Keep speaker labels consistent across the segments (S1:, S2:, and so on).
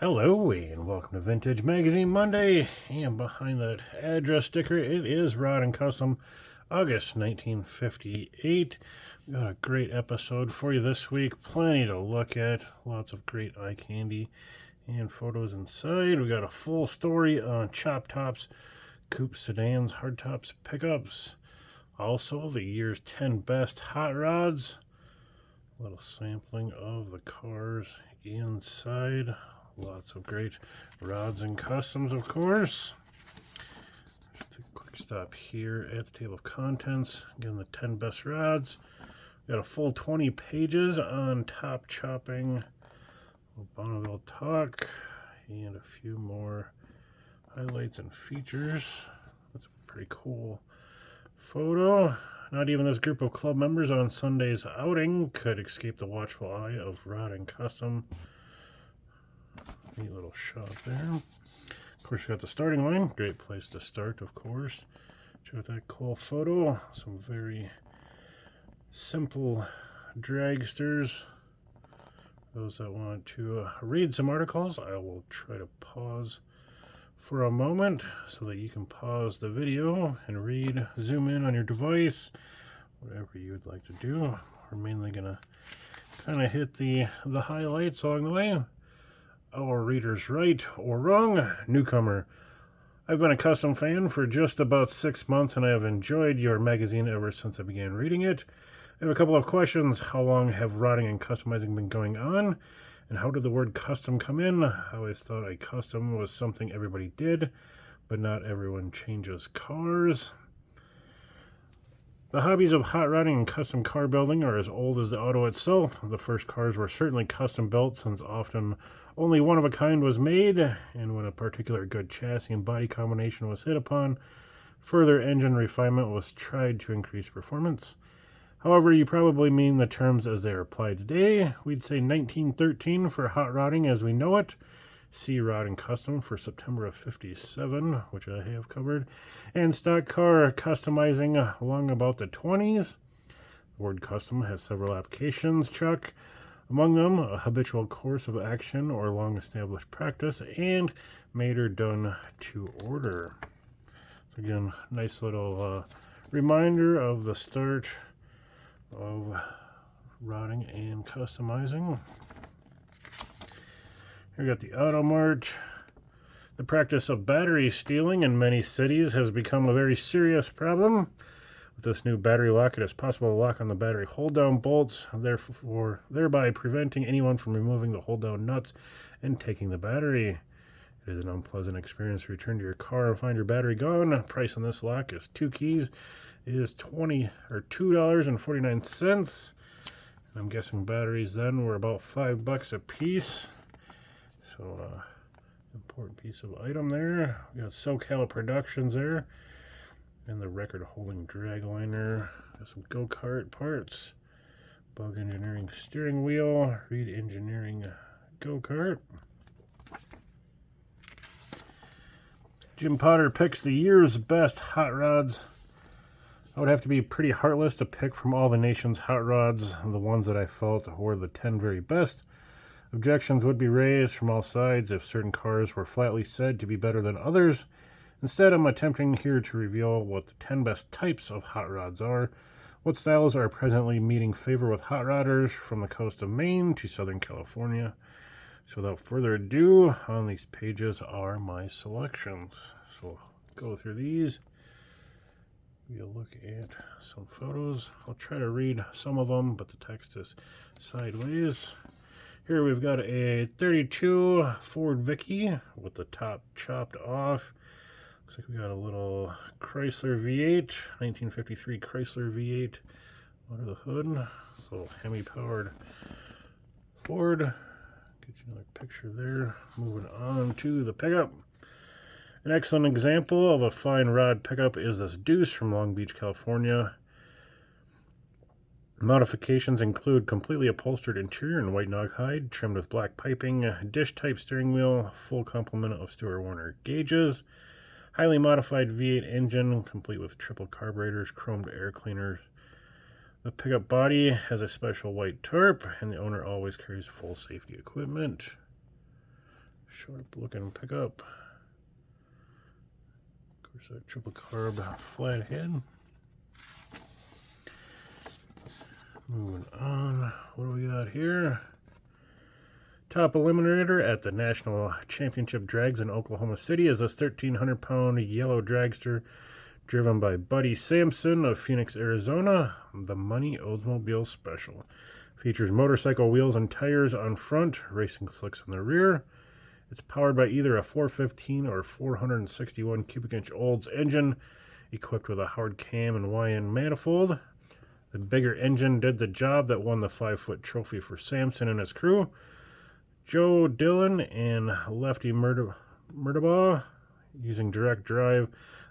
S1: Hello and welcome to Vintage Magazine Monday. And behind that address sticker, it is Rod and Custom, August 1958. We got a great episode for you this week. Plenty to look at. Lots of great eye candy and photos inside. We got a full story on chop tops, coupe sedans, hardtops, pickups. Also, the year's 10 best hot rods. A little sampling of the cars inside. Lots of great rods and customs, of course. Just a quick stop here at the table of contents. Again, the 10 best rods. We got a full 20 pages on top chopping, Bonneville talk, and a few more highlights and features. That's a pretty cool photo. Not even this group of club members on Sunday's outing could escape the watchful eye of Rod and Custom. Neat little shot there. Of course, we got the starting line. Great place to start, of course. Check out that cool photo. Some very simple dragsters. Those that want to read some articles, I will try to pause for a moment so that you can pause the video and read, zoom in on your device, whatever you would like to do. We're mainly going to kind of hit the highlights along the way. Our readers right or wrong. Newcomer. I've been a Custom fan for just about 6 months and I have enjoyed your magazine ever since I began reading it. I have a couple of questions. How long have rodding and customizing been going on? And how did the word custom come in? I always thought a custom was something everybody did, but not everyone changes cars. The hobbies of hot rodding and custom car building are as old as the auto itself. The first cars were certainly custom built since often only one of a kind was made, and when a particular good chassis and body combination was hit upon, further engine refinement was tried to increase performance. However, you probably mean the terms as they are applied today. We'd say 1913 for hot rodding as we know it. See Rod and Custom for September of 57, which I have covered. And stock car customizing along about the 20s. The word custom has several applications, Chuck. Among them, a habitual course of action or long-established practice, and made or done to order. So again, nice little reminder of the start of rodding and customizing. Here we got the Auto Mart. The practice of battery stealing in many cities has become a very serious problem. With this new battery lock, it is possible to lock on the battery hold-down bolts, thereby preventing anyone from removing the hold-down nuts and taking the battery. It is an unpleasant experience to return to your car and find your battery gone. Price on this lock is 2 keys. It is $2.49. I'm guessing batteries then were about $5 a piece. So, important piece of item there. We got SoCal Productions there. And the record-holding dragliner. Got some go-kart parts. Bug Engineering steering wheel. Reed Engineering go-kart. Jim Potter picks the year's best hot rods. I would have to be pretty heartless to pick from all the nation's hot rods, the ones that I felt were the 10 very best. Objections would be raised from all sides if certain cars were flatly said to be better than others. Instead, I'm attempting here to reveal what the 10 best types of hot rods are, what styles are presently meeting favor with hot rodders from the coast of Maine to Southern California. So without further ado, on these pages are my selections. So go through these. We'll look at some photos. I'll try to read some of them, but the text is sideways. Here we've got a 32 Ford Vicky with the top chopped off. Looks like we got a little Chrysler V8, 1953 Chrysler V8 under the hood. This little Hemi-powered Ford. Get you another picture there. Moving on to the pickup. An excellent example of a fine rod pickup is this Deuce from Long Beach, California. Modifications include completely upholstered interior in white Noghide, trimmed with black piping, dish-type steering wheel, full complement of Stewart Warner gauges, highly modified V8 engine, complete with triple carburetors, chromed air cleaners. The pickup body has a special white tarp, and the owner always carries full safety equipment. Sharp looking pickup. Of course, that triple carb flathead. Moving on, what do we got here? Top eliminator at the National Championship Drags in Oklahoma City is this 1,300-pound yellow dragster driven by Buddy Sampson of Phoenix, Arizona. The Money Oldsmobile Special. Features motorcycle wheels and tires on front, racing slicks on the rear. It's powered by either a 415 or 461 cubic inch Olds engine, equipped with a hard cam and YN manifold. The bigger engine did the job that won the 5-foot trophy for Sampson and his crew. Joe Dillon and Lefty Murtabaugh, using direct drive,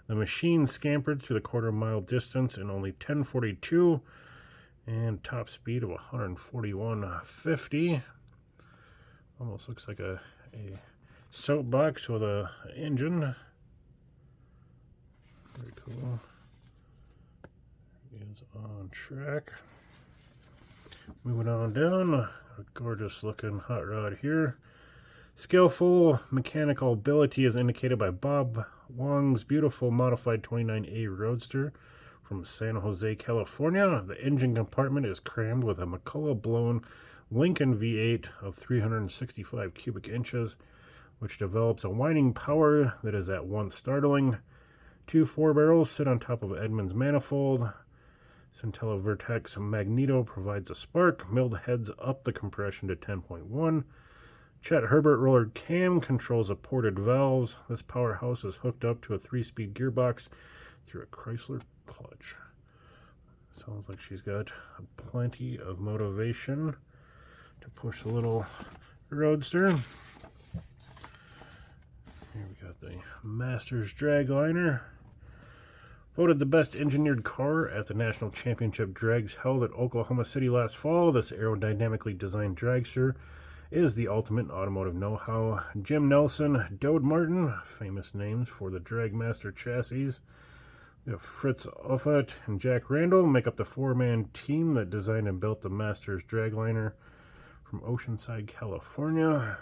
S1: the machine scampered through the quarter-mile distance in only 10:42 and top speed of 141.50. Almost looks like a soapbox with a engine. Very cool. Is on track. Moving on down, a gorgeous looking hot rod here. Skillful mechanical ability is indicated by Bob Wong's beautiful modified 29A Roadster from San Jose, California. The engine compartment is crammed with a McCullough blown Lincoln V8 of 365 cubic inches, which develops a whining power that is at once startling. 2 4-barrels sit on top of Edmunds manifold. Centella Vertex Magneto provides a spark. Milled heads up the compression to 10.1. Chet Herbert roller cam controls the ported valves. This powerhouse is hooked up to a 3-speed gearbox through a Chrysler clutch. Sounds like she's got plenty of motivation to push the little roadster. Here we got the Masters Dragliner. Voted the best engineered car at the National Championship Drags held at Oklahoma City last fall. This aerodynamically designed dragster is the ultimate automotive know-how. Jim Nelson, Dode Martin, famous names for the Dragmaster chassis. We have Fritz Uffet and Jack Randall make up the 4-man team that designed and built the Masters Dragliner from Oceanside, California.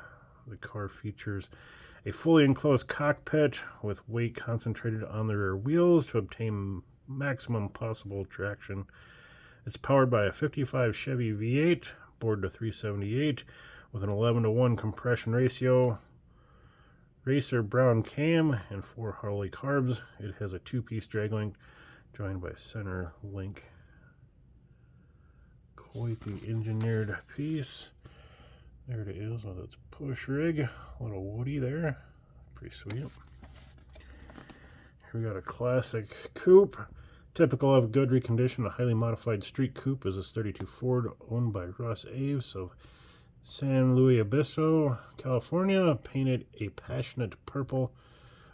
S1: The car features a fully enclosed cockpit with weight concentrated on the rear wheels to obtain maximum possible traction. It's powered by a 55 Chevy V8, bored to 378, with an 11:1 compression ratio, racer brown cam, and 4 Harley carbs. It has a 2-piece drag link joined by center link. Quite the engineered piece. There it is with its push rig. A little woody there. Pretty sweet. Here we got a classic coupe. Typical of good reconditioned, a highly modified street coupe is this 32 Ford owned by Russ Aves of San Luis Obispo, California. Painted a passionate purple.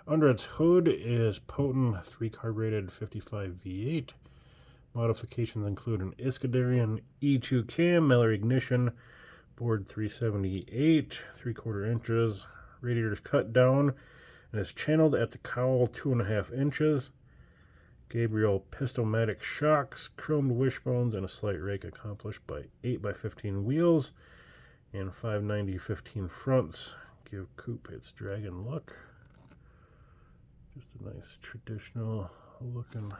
S1: Under its hood is potent 3-carbureted 55 V8. Modifications include an Iscadarian E2 cam, Miller ignition, board 378, 3/4 inches, radiators cut down, and is channeled at the cowl 2.5 inches. Gabriel Pistomatic shocks, chromed wishbones, and a slight rake accomplished by 8x15 wheels and 590/15 fronts give coupe its dragon look. Just a nice traditional looking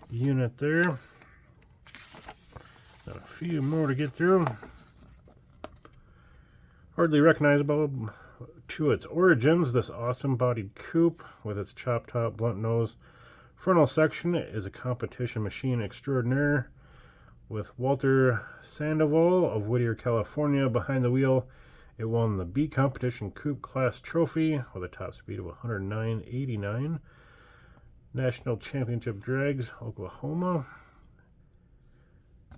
S1: unit there. Got a few more to get through. Hardly recognizable to its origins, this awesome-bodied coupe with its chop-top, blunt nose frontal section is a competition machine extraordinaire. With Walter Sandoval of Whittier, California behind the wheel, it won the B Competition Coupe Class Trophy with a top speed of 109.89. National Championship Drags, Oklahoma.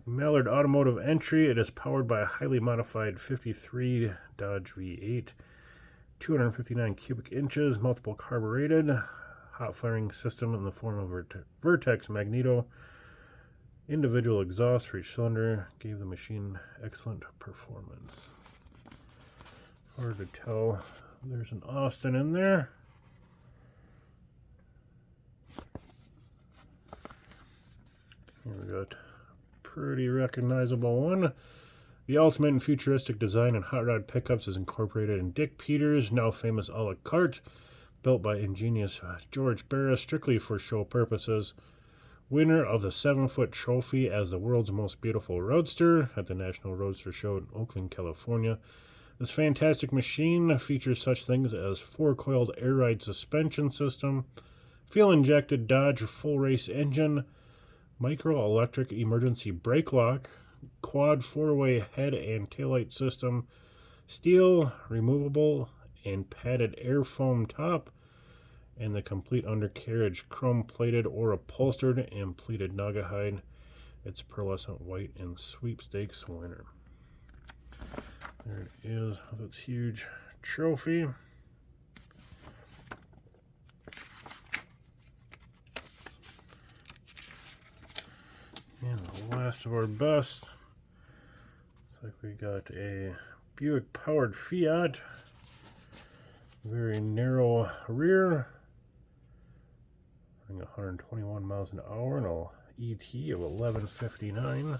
S1: Mallard Automotive entry. It is powered by a highly modified 53 Dodge V8, 259 cubic inches, multiple carbureted, hot firing system in the form of Vertex Magneto. Individual exhaust for each cylinder gave the machine excellent performance. Hard to tell. There's an Austin in there. Here we got pretty recognizable one. The ultimate in futuristic design and hot rod pickups is incorporated in Dick Peters' now famous a la carte, built by ingenious George Barris strictly for show purposes. Winner of the 7-foot trophy as the world's most beautiful roadster at the National Roadster Show in Oakland, California. This fantastic machine features such things as 4-coiled air ride suspension system, fuel-injected Dodge full-race engine, micro-electric emergency brake lock, quad 4-way head and taillight system, steel, removable, and padded air foam top, and the complete undercarriage chrome-plated or upholstered and pleated Naugahyde. It's pearlescent white and sweepstakes winner. There it is with its huge trophy. And the last of our best, looks like we got a Buick powered Fiat, very narrow rear, running 121 miles an hour and an ET of 1159.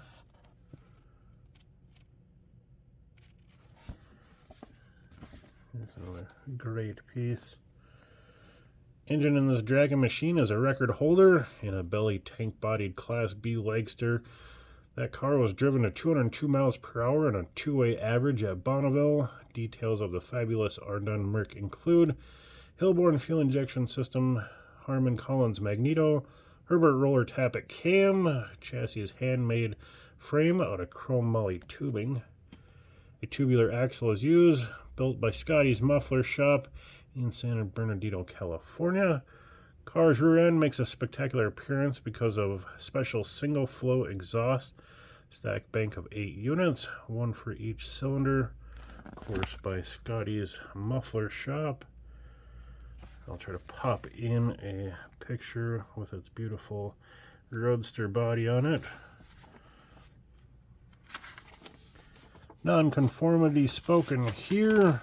S1: Here's another great piece. Engine in this Dragon machine is a record holder in a belly tank-bodied Class B Lagster. That car was driven to 202 miles per hour on a 2-way average at Bonneville. Details of the fabulous Ardun Merc include Hillborn fuel injection system, Harman Collins magneto, Herbert roller tappet cam, chassis handmade frame out of chrome moly tubing. A tubular axle is used, built by Scotty's Muffler Shop in San Bernardino, California. Car's rear end makes a spectacular appearance because of special single flow exhaust, stack bank of 8 units, 1 for each cylinder, of course by Scotty's Muffler Shop. I'll try to pop in a picture with its beautiful roadster body on it. Nonconformity spoken here.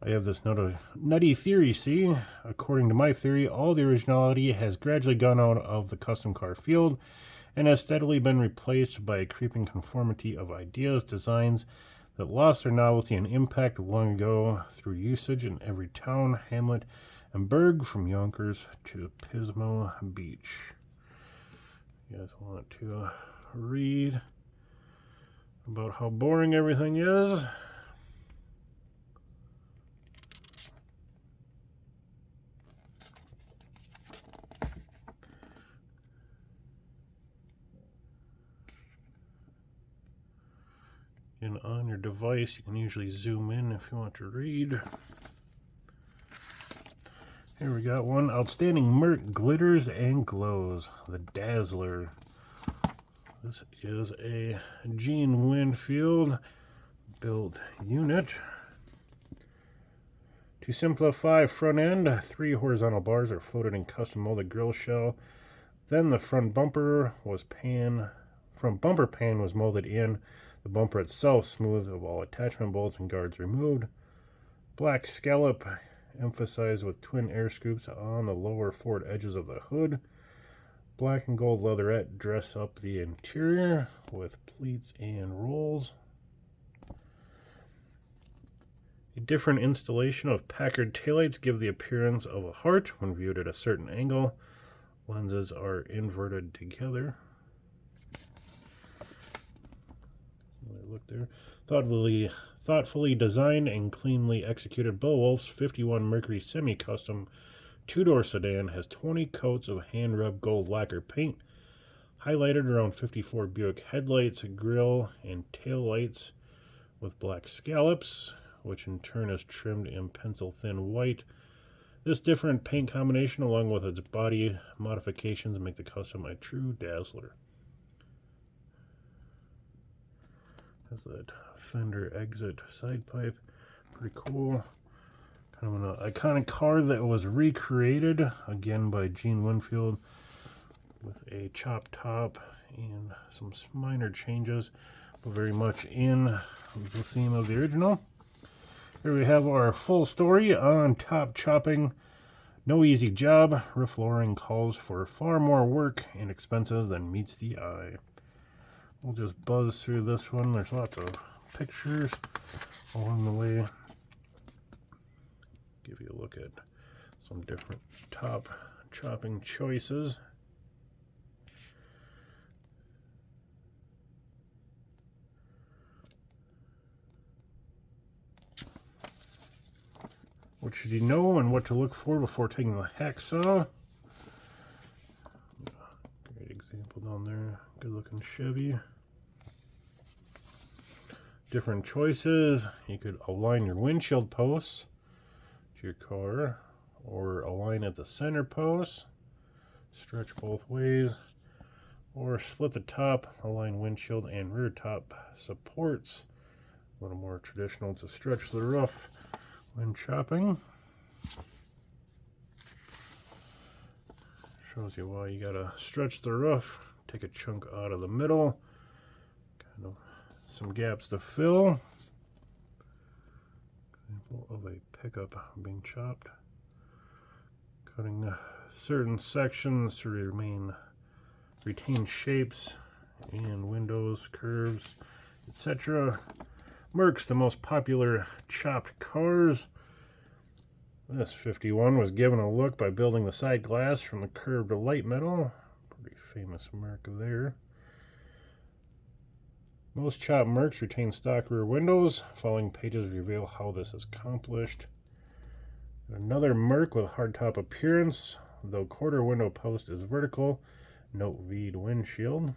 S1: I have this nutty theory, see? According to my theory, all the originality has gradually gone out of the custom car field and has steadily been replaced by a creeping conformity of ideas, designs that lost their novelty and impact long ago through usage in every town, hamlet, and burg from Yonkers to Pismo Beach. You guys want to read about how boring everything is? And on your device, you can usually zoom in if you want to read. Here we got one. Outstanding Merc glitters and glows. The Dazzler. This is a Gene Winfield built unit. To simplify front end, 3 horizontal bars are floated in custom molded grill shell. Then the front bumper pan was molded in. The bumper itself smooth of all attachment bolts and guards removed. Black scallop emphasized with twin air scoops on the lower forward edges of the hood. Black and gold leatherette dress up the interior with pleats and rolls. A different installation of Packard taillights give the appearance of a heart when viewed at a certain angle. Lenses are inverted together. Look there. Thoughtfully designed and cleanly executed Beowulf's 51 Mercury semi-custom 2-door sedan has 20 coats of hand-rubbed gold lacquer paint, highlighted around 54 Buick headlights, grille, and tail lights with black scallops, which in turn is trimmed in pencil-thin white. This different paint combination, along with its body modifications, make the custom a true dazzler. Has that fender exit side pipe. Pretty cool. Kind of an iconic car that was recreated again by Gene Winfield with a chop top and some minor changes, but very much in the theme of the original. Here we have our full story on top chopping. No easy job. Roof lowering calls for far more work and expenses than meets the eye. We'll just buzz through this one. There's lots of pictures along the way. Give you a look at some different top chopping choices. What should you know and what to look for before taking the hacksaw? Great example down there. Good looking Chevy. Different choices. You could align your windshield posts to your car, or align at the center post, stretch both ways, or split the top, align windshield and rear top supports. A little more traditional to stretch the roof when chopping. Shows you why you gotta stretch the roof, take a chunk out of the middle, kind of some gaps to fill. Example of a pickup being chopped. Cutting certain sections to retain shapes and windows, curves, etc. Mercs, the most popular chopped cars. This 51 was given a look by building the side glass from the curved light metal. Pretty famous Merc there. Most chopped Mercs retain stock rear windows. Following pages reveal how this is accomplished. Another Merc with hardtop appearance, though quarter window post is vertical. Note V'd windshield.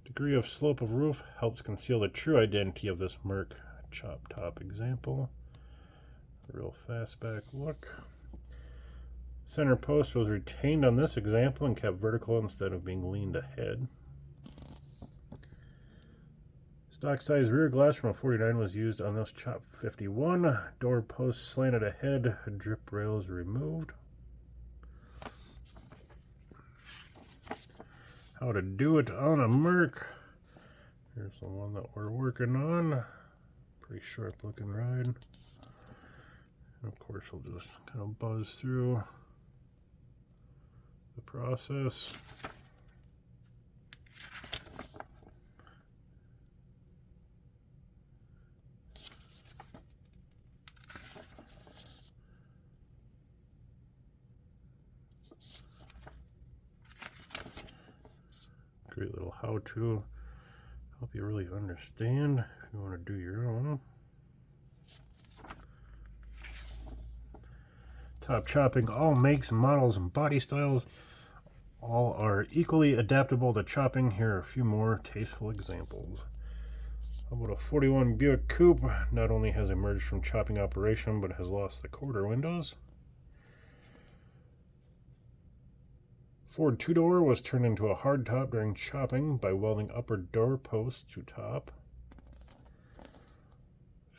S1: Degree of slope of roof helps conceal the true identity of this Merc chop top example. Real fastback look. Center post was retained on this example and kept vertical instead of being leaned ahead. Stock size rear glass from a 49 was used on this chop 51. Door post slanted ahead, drip rails removed. How to do it on a Merc. Here's the one that we're working on. Pretty sharp looking ride. And of course we'll just kind of buzz through the process. Great little how-to, help you really understand if you want to do your own. Top chopping, all makes, models, and body styles. All are equally adaptable to chopping. Here are a few more tasteful examples. How about a 41 Buick Coupe? Not only has emerged from chopping operation, but has lost the quarter windows. Ford two-door was turned into a hardtop during chopping by welding upper door posts to top.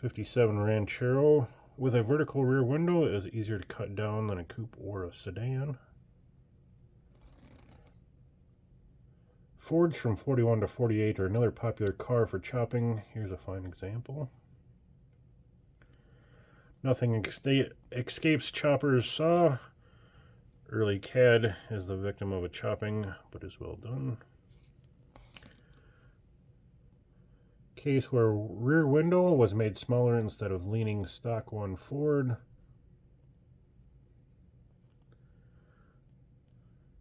S1: 57 Ranchero with a vertical rear window is easier to cut down than a coupe or a sedan. Fords from 41 to 48 are another popular car for chopping. Here's a fine example. Nothing escapes chopper's saw. Early CAD is the victim of a chopping, but is well done. Case where rear window was made smaller instead of leaning stock one forward.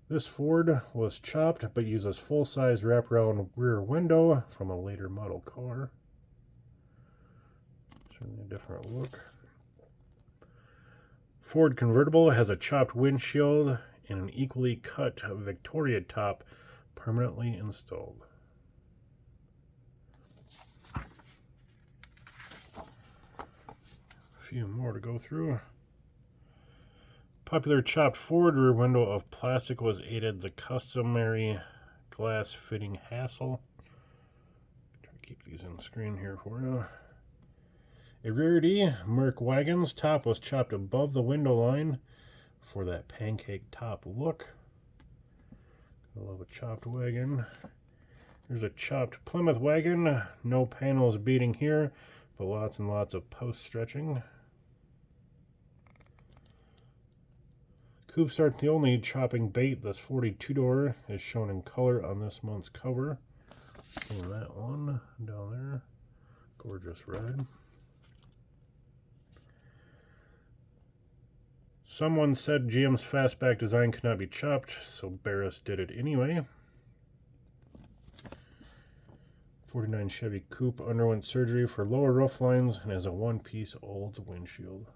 S1: This Ford was chopped but uses full-size wraparound rear window from a later model car. Certainly a different look. Ford convertible has a chopped windshield and an equally cut Victoria top permanently installed. A few more to go through. Popular chopped Ford rear window of plastic was aided the customary glass fitting hassle. Try to keep these on the screen here for you. A rarity, Merc wagon's top was chopped above the window line for that pancake top look. I love a chopped wagon. Here's a chopped Plymouth wagon. No panels beating here, but lots and lots of post stretching. Coupes aren't the only chopping bait. This 42-door is shown in color on this month's cover. Seeing that one down there. Gorgeous red. Someone said GM's fastback design could not be chopped, so Barris did it anyway. 49 Chevy Coupe underwent surgery for lower roof lines and has a one-piece Olds windshield.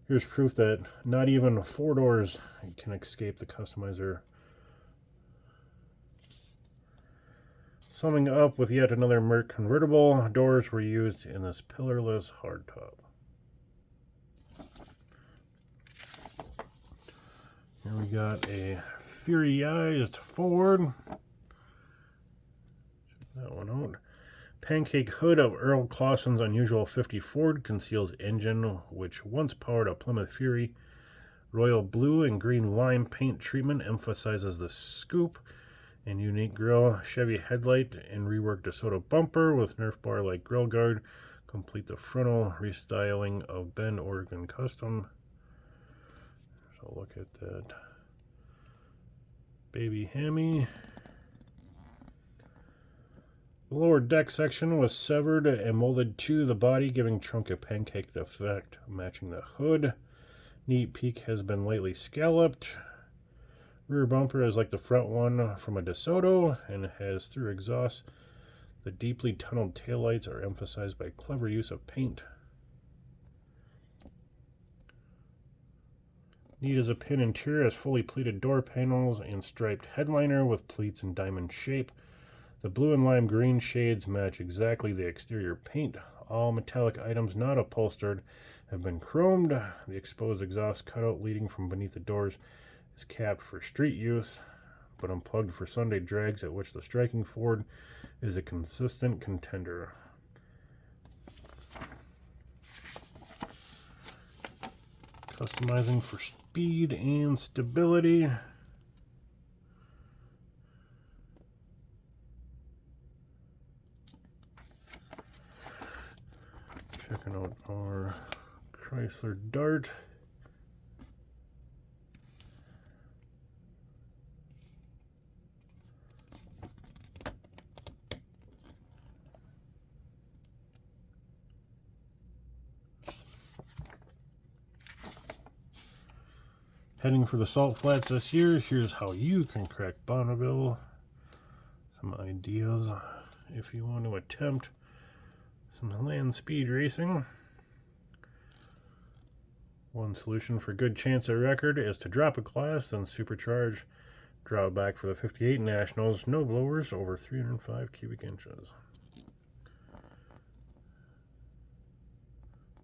S1: Here's proof that not even 4 doors can escape the customizer. Summing up with yet another Merc convertible, doors were used in this pillarless hardtop. Here we got a Furyized Ford. Check that one out. Pancake hood of Earl Clausen's unusual 50 Ford conceals engine, which once powered a Plymouth Fury. Royal blue and green lime paint treatment emphasizes the scoop and unique grille. Chevy headlight and reworked DeSoto bumper with Nerf bar-like grill guard complete the frontal restyling of Bend, Oregon Custom. So look at that baby Hemi. The lower deck section was severed and molded to the body, giving trunk a pancaked effect, matching the hood. Neat peak has been lightly scalloped. Rear bumper is like the front one from a DeSoto and has through exhaust. The deeply tunneled taillights are emphasized by clever use of paint. Neat as a pin interior has fully pleated door panels and striped headliner with pleats in diamond shape. The blue and lime green shades match exactly the exterior paint. All metallic items not upholstered have been chromed. The exposed exhaust cutout leading from beneath the doors is capped for street use, but unplugged for Sunday drags, at which the striking Ford is a consistent contender. Customizing for speed and stability. Checking out our Chrysler Dart. Heading for the Salt Flats this year. Here's how you can crack Bonneville. Some ideas if you want to attempt some land speed racing. One solution for good chance at record is to drop a class, then supercharge. Draw back for the 58 Nationals. No blowers over 305 cubic inches.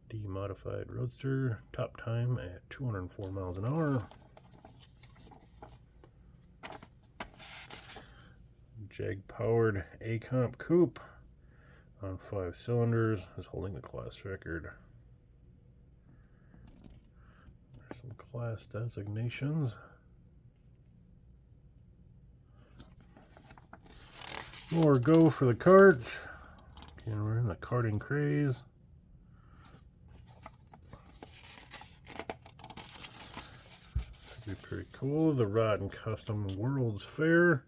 S1: D-modified Roadster, top time at 204 miles an hour. Jag-powered A-Comp Coupe on 5 cylinders is holding the class record. There's some class designations. More go for the carts. Again, we're in the karting craze. Be pretty cool. The Rod and Custom World's Fair.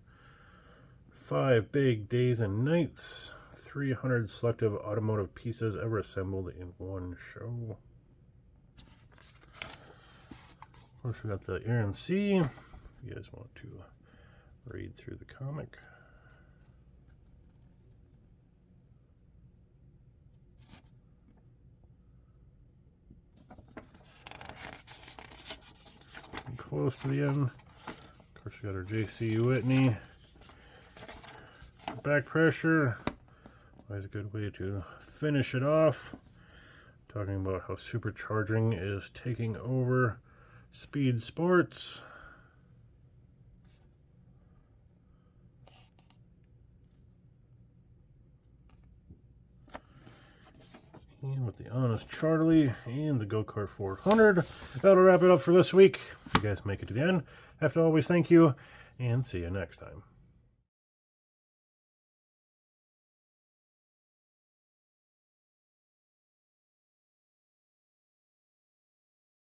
S1: 5 big days and nights. 300 selective automotive pieces ever assembled in one show. Of course, we got the Aaron C. If you guys want to read through the comic. Close to the end. Of course, we got our JC Whitney. Back pressure. Always a good way to finish it off. Talking about how supercharging is taking over speed sports. And with the Honest Charlie and the Go-Kart 400. That'll wrap it up for this week. If you guys make it to the end, I have to always thank you, and see you next time.